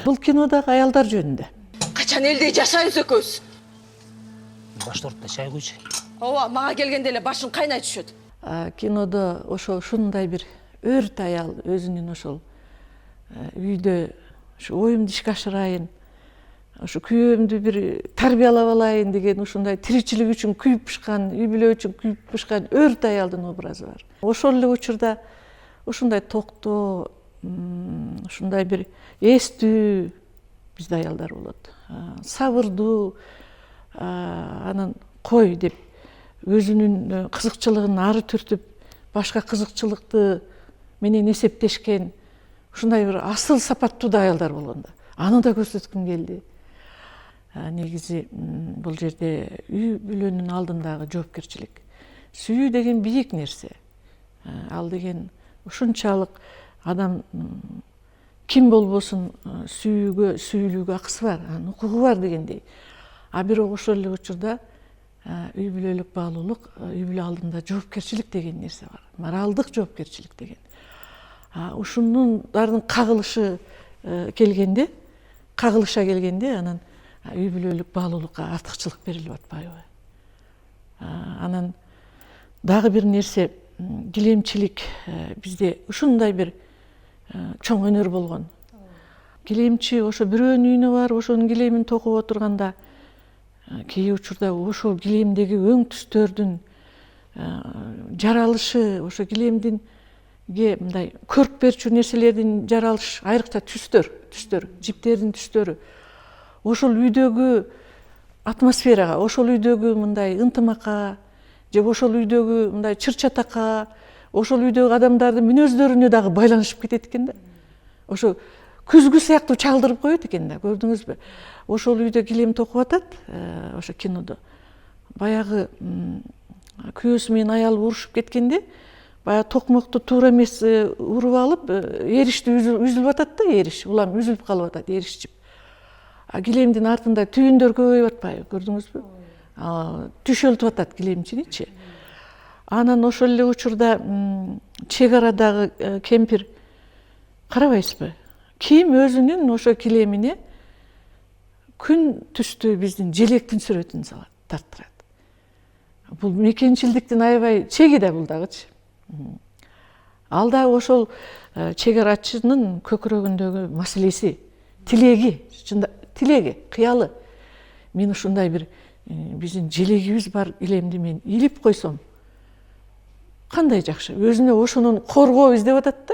Бул кинодагы аялдар жөнүндө. Качан элде жашайбыз экөөбүз? Башторутта чай куйчу. Ооба, мага келгенде эле башың кайнай түшөт. Кинодо ошол ушундай бир өрт аял өзүнүн ошол үйдө ушу оюмду ишке ашырайын, ушу күйөөмдү бир тарбиялап алайын деген ушундай тиричилик үчүн күйүп бышкан, үй бүлө үчүн күйүп бышкан өрт аялдын образы бар. Ошол эле учурда ушундай токтоо, ушундай бир эстүү бизде аялдар болот. Сабырдуу, анан кой деп өзүнүн кызыкчылыгын ары түртүп, башка кызыкчылыкты менен эсептешкен ушундай бир асыл сапаттуу да аялдар болгон да. Аны да көрсөткүм келди. Негизи бул жерде үй бүлөнүн алдындагы жоопкерчилик. Сүйүү деген бийик нерсе. Ал деген ушунчалык адам ким болбосун сүйүүгө акысы бар, анын укугу бар дегендей. А бирок ошол эле учурда үй бүлөлүк баалуулук, үй бүлө алдында жоопкерчилик деген нерсе бар. Моралдык жоопкерчилик деген. Ушунун баардын кагылыша келгенде, анан үй бүлөлүк баалуулукка артыкчылык берилип атпайбы? Анан дагы бир нерсе, килемчилик бизде ушундай бир чоң өнөр болгон. Килемчи ошо бирөөнүн үйүнө барып, ошонун килемин токуп отурганда, кээ учурда ошол килемдеги өң түстөрдүн жаралышы, ошо килемдинге мындай көрк берчү нерселердин жаралышы, айрыкча түстөр, жиптердин түстөрү, ошол үйдөгү атмосферага, ошол үйдөгү мындай ынтымакка, же ошол үйдөгү мындай чыр-чатакка, ошол үйдөгү адамдардын мүнөздөрүнө дагы байланышып кетет экен да. Ошо күзгү сыяктуу чалдырып коет экен да, көрдүңүзбү? Ошол үйдө килем токуп атат, ошо кинодо. Баягы күйөөсү менен аялы урушуп кеткенде, баягы токмокту туура эмес уруп алып, эришти үзүлүп атат да, эриш, улам үзүлүп калып атат, эриш жип. Килемдин артында түйүндөр көбөйүп атпайбы, көрдүңүзбү? Түшөлтүп атат килемчиничи. Анан ошол эле учурда чек арадагы кемпир, карабайсызбы? Ким өзүнүн ошо килемине күн түстүү биздин желектин сүрөтүн салат, тарттырат. Бул мекенчилдиктин аябай чеги да бул дагычы. Ал да ошол чек арачынын көкүрөгүндөгү маселеси, тилеги, кыялы. Мен ушундай бир биздин желегибиз бар килемди мен илип койсом, кандай жакшы. Өзүнө ошонун коргоо издеп атат да.